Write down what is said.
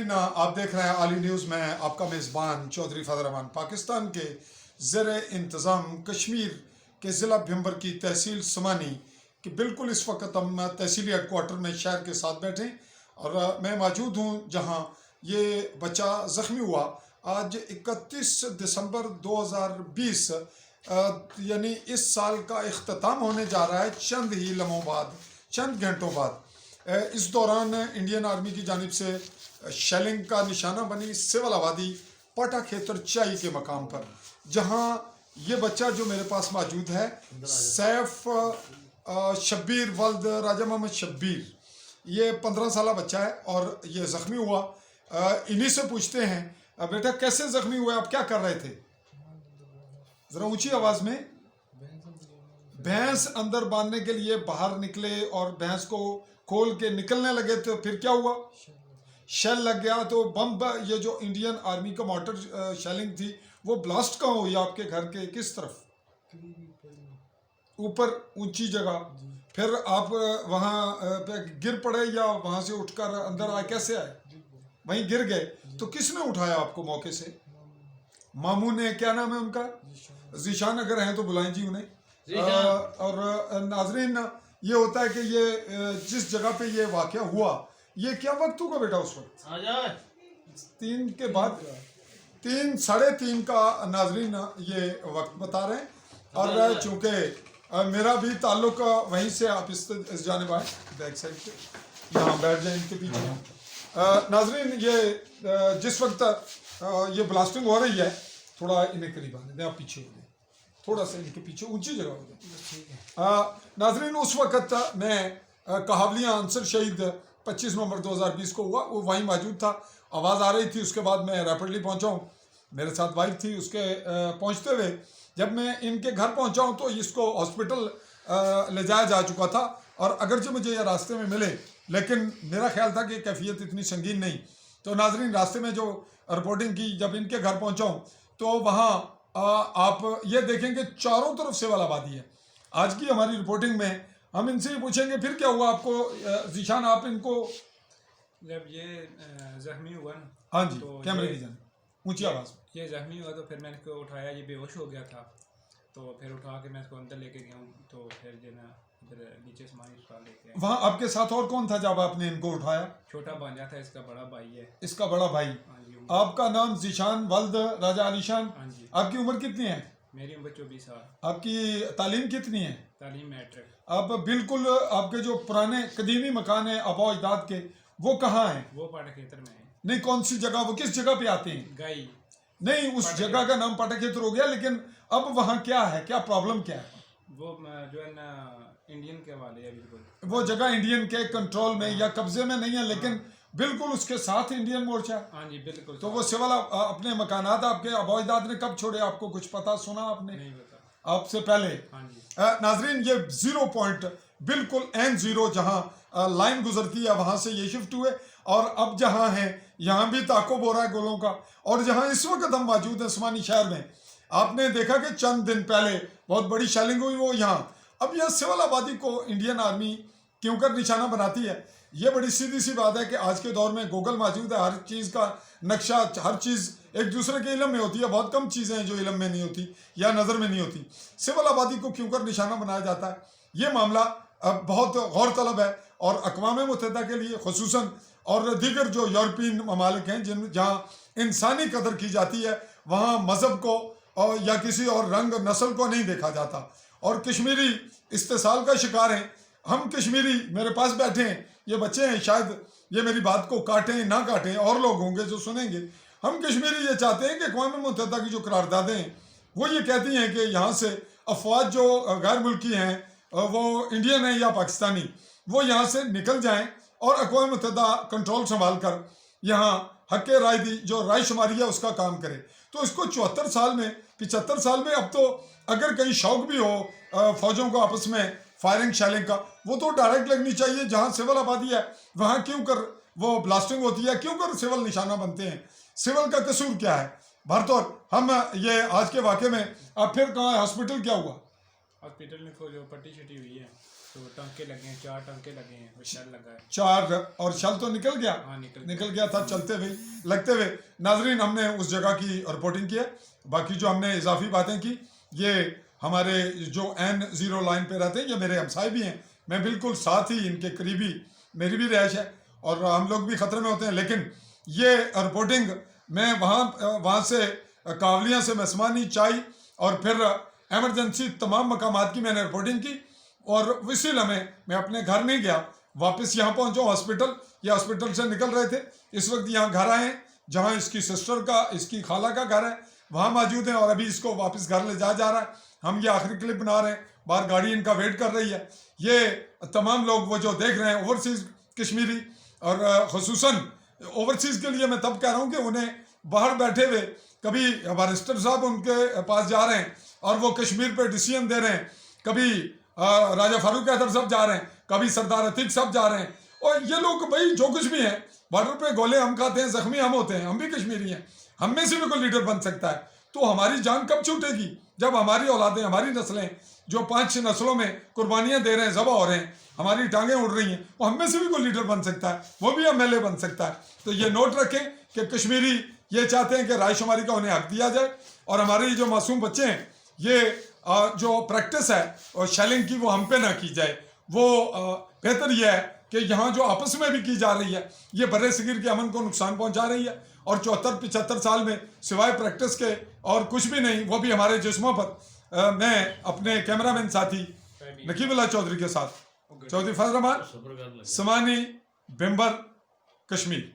नाजरीन, आप देख रहे हैं आली न्यूज़ में आपका मेज़बान चौधरी फजल रहमान। पाकिस्तान के ज़ेरे इंतज़ाम कश्मीर के ज़िला भिम्बर की तहसील समानी कि बिल्कुल इस वक्त हम तहसीली हेडकोार्टर में शहर के साथ बैठे और मैं मौजूद हूँ जहाँ ये बच्चा ज़ख्मी हुआ। आज 31 दिसंबर 2020 यानी इस साल का इख्तिताम होने जा रहा है चंद ही लम्हों बाद, चंद घंटों बाद। इस दौरान इंडियन आर्मी की जानिब से शेलिंग का निशाना बनी सिविल आबादी पाटा खेतर चाई के मकाम पर, जहां ये बच्चा जो मेरे पास मौजूद है सैफ शब्बीर वल्द राजा मोहम्मद शब्बीर, ये 15 साल बच्चा है और ये ज़ख्मी हुआ। इन्हीं से पूछते हैं, बेटा कैसे ज़ख्मी हुए, आप क्या कर रहे थे? ज़रा ऊंची आवाज़ में। भैंस अंदर बांधने के लिए बाहर निकले और भैंस को खोल के निकलने लगे तो फिर क्या हुआ? शेल लग गया। तो बम, ये जो इंडियन आर्मी का मोटर शेलिंग थी वो ब्लास्ट कहाँ हुई? आपके घर के किस तरफ? ऊपर ऊंची जगह। फिर आप वहाँ पे गिर पड़े या वहाँ से उठकर अंदर आए? कैसे आए? वहीं गिर गए। तो किसने उठाया आपको मौके से? मामू ने। क्या नाम है उनका? जीशान। अगर हैं तो बुलाएं जी उन्हें। और नाजरीन, ये होता है कि ये जिस जगह पे ये वाकया हुआ, ये क्या वक्त होगा बेटा उस वक्त? 3 के बाद, 3 साढ़े 3 का नाजरीन ये वक्त बता रहे हैं। और चूंकि मेरा भी ताल्लुक वहीं से, आप इस जानिब आए बैक साइड पे, यहाँ बैठ जाए इनके पीछे। नाजरीन, ये जिस वक्त ये ब्लास्टिंग हो रही है, थोड़ा इन्हें करीब आने दें, आप पीछे हो जाए, थोड़ा सा इनके पीछे ऊंची जगह हो जाए। नाजरीन, उस वक्त मैं कहावलिया आंसर शहीद 25 नवंबर 2020 को हुआ, वो वहीं मौजूद था। आवाज़ आ रही थी, उसके बाद मैं रैपिडली पहुंचा हूँ, मेरे साथ वाइफ थी। उसके पहुंचते हुए जब मैं इनके घर पहुंचा हूँ तो इसको हॉस्पिटल ले जाया जा चुका था। और अगरचे मुझे ये रास्ते में मिले, लेकिन मेरा ख्याल था कि कैफियत इतनी संगीन नहीं। तो नाजरीन, रास्ते में जो रिपोर्टिंग की, जब इनके घर पहुँचा हूँ तो वहाँ आप ये देखेंगे चारों तरफ सिविल आबादी है। आज की हमारी रिपोर्टिंग में हम इनसे ही पूछेंगे फिर क्या हुआ आपको। जीशान, आप इनको, जब ये जख्मी हुआ ना, हाँ जी, तो कैमरे की जान ऊंची आवाज़ में। ये जख्मी हुआ तो फिर मैंने इसको उठाया, ये बेहोश हो गया था। तो फिर उठा के मैं इसको अंदर लेके गया हूँ। तो फिर जो ना इधर नीचे समानी अस्पताल लेके आया। वहाँ आपके साथ और कौन था जब आपने इनको उठाया? छोटा भांजा था, इसका बड़ा भाई है। इसका बड़ा भाई। हाँ जी। आपका नाम जीशान वल्द राजा अलीशान। हाँ जी। आपकी उम्र कितनी है? मेरी उम्र 24 साल। आपकी तालीम कितनी है? तालीम मैट्रिक। आप बिल्कुल, आपके जो पुराने कदीमी मकान है आबा अजदाद के, वो कहाँ हैं? वो पाटा खेतर में है। नहीं, कौन सी जगह, वो किस जगह पे आते हैं? गाई। नहीं, उस जगह का नाम पाटा खेतर हो गया, लेकिन अब वहाँ क्या है, क्या प्रॉब्लम क्या है? वो जो है ना इंडियन के हवाले है बिल्कुल। वो जगह इंडियन के कंट्रोल में या कब्जे में नहीं है, लेकिन बिल्कुल उसके साथ इंडियन मोर्चा। हाँ जी बिल्कुल। तो वो सिविल अपने मकानात आपके आबा अजदाद ने कब छोड़े? आपको कुछ पता सुना आपने? नहीं पता। आपसे पहले? हाँ जी। नाजरीन, ये 0 पॉइंट, बिल्कुल एन जीरो जहाँ लाइन गुजरती है, वहां से ये शिफ्ट हुए और अब जहाँ हैं यहाँ भी ताकोब हो रहा है गोलों का। और जहाँ इस वक्त हम मौजूद हैं उस्मानी शहर में, आपने देखा कि चंद दिन पहले बहुत बड़ी शेलिंग हुई, वो यहाँ। अब यह सिविल आबादी को इंडियन आर्मी क्यों कर निशाना बनाती है? ये बड़ी सीधी सी बात है कि आज के दौर में गूगल मौजूद है, हर चीज़ का नक्शा, हर चीज़ एक दूसरे के इलम में होती है। बहुत कम चीज़ें हैं जो इलम में नहीं होती या नज़र में नहीं होती। सिविल आबादी को क्यों कर निशाना बनाया जाता है, ये मामला अब बहुत गौर तलब है। और अक़वाम मुत्तहिदा के लिए खुसूसन और दीगर जो यूरोपियन ममालिक हैं जिन जहाँ इंसानी कदर की जाती है, वहाँ मज़हब को और या किसी और रंग नस्ल को नहीं देखा जाता। और कश्मीरी इस्तेसाल का शिकार हैं। हम कश्मीरी, मेरे पास बैठे हैं ये बच्चे हैं, शायद ये मेरी बात को काटें ना काटें, और लोग होंगे जो सुनेंगे। हम कश्मीरी ये चाहते हैं कि अक़वाम मुत्तहिदा की जो करारदादें हैं वो ये कहती हैं कि यहाँ से अफवाज जो गैर मुल्की हैं, वो इंडियन है या पाकिस्तानी, वो यहाँ से निकल जाएं और अक़वाम मुत्तहिदा कंट्रोल संभाल कर यहाँ हक़ राय दी जो राय शुमारी है उसका काम करे। तो इसको 74 साल में, 75 साल में, अब तो अगर कहीं शौक भी हो फौजों को आपस में फायरिंग शेलिंग का, वो तो डायरेक्ट लगनी चाहिए। जहाँ सिविल आबादी है वहाँ क्यों कर वो ब्लास्टिंग होती है, क्यों कर सिविल निशाना बनते हैं? सिविल का कसूर क्या है? भरतौर हम ये आज के वाक़े में अब फिर कहाँ है, हॉस्पिटल क्या हुआ? हॉस्पिटल में जो पट्टी छटी हुई है तो टांके लगे हैं, 4 टांके लगे हैं, वो शेल लगा है। 4 और शल तो निकल गया, हाँ निकल गया था चलते हुए लगते हुए। नाजरीन, हमने उस जगह की रिपोर्टिंग की है। बाकी जो हमने इजाफी बातें की, ये हमारे जो N0 लाइन पे रहते हैं, ये मेरे हमसाए भी हैं, मैं बिल्कुल साथ ही इनके करीबी मेरी भी रहायश है और हम लोग भी ख़तरे में होते हैं। लेकिन ये रिपोर्टिंग मैं वहाँ से कावलियाँ से मसमानी चाई और फिर एमरजेंसी तमाम मकामात की मैंने रिपोर्टिंग की और इसी लम्हे मैं अपने घर नहीं गया, वापस यहाँ पहुँचा हॉस्पिटल। ये हॉस्पिटल से निकल रहे थे, इस वक्त यहाँ घर आए हैं जहाँ इसकी सिस्टर का, इसकी खाला का घर है, वहाँ मौजूद हैं और अभी इसको वापस घर ले जा रहा है। हम ये आखिरी क्लिप बना रहे हैं, बाहर गाड़ी इनका वेट कर रही है। ये तमाम लोग वो जो देख रहे हैं ओवरसीज़ कश्मीरी, और ख़ुसूसन ओवरसीज़ के लिए मैं तब कह रहा हूँ कि उन्हें बाहर बैठे हुए कभी बारिस्टर साहब उनके पास जा रहे हैं और वो कश्मीर पे डिसीजन दे रहे हैं, कभी राजा फारूक हैदर साहब जा रहे हैं, कभी सरदार अतीक साहब जा रहे हैं। और ये लोग भाई जो कुछ भी हैं, बॉर्डर पे गोले हम खाते हैं, जख्मी हम होते हैं, हम भी कश्मीरी हैं, हम में से भी कोई लीडर बन सकता है। तो हमारी जान कब छूटेगी? जब हमारी औलादें, हमारी नस्लें जो 5-6 नस्लों में कुर्बानियाँ दे रहे हैं, ज़बा हो रहे हैं, हमारी टांगें उड़ रही हैं, वो हम में से भी कोई लीडर बन सकता है, वो भी MLA बन सकता है। तो ये नोट रखें कि कश्मीरी ये चाहते हैं कि रायशुमारी का उन्हें हक दिया जाए और हमारे जो मासूम बच्चे हैं, ये जो प्रैक्टिस है और शेलिंग की वो हम पे ना की जाए। वो बेहतर यह है कि यहाँ जो आपस में भी की जा रही है, ये बर्रे सगीर के अमन को नुकसान पहुँचा रही है और 74-75 साल में सिवाय प्रैक्टिस के और कुछ भी नहीं, वो भी हमारे जिस्मों पर। मैं अपने कैमरामैन साथी नकीबुल्लाह चौधरी के साथ, चौधरी फजल रहमान, समानी बिम्बर, कश्मीर।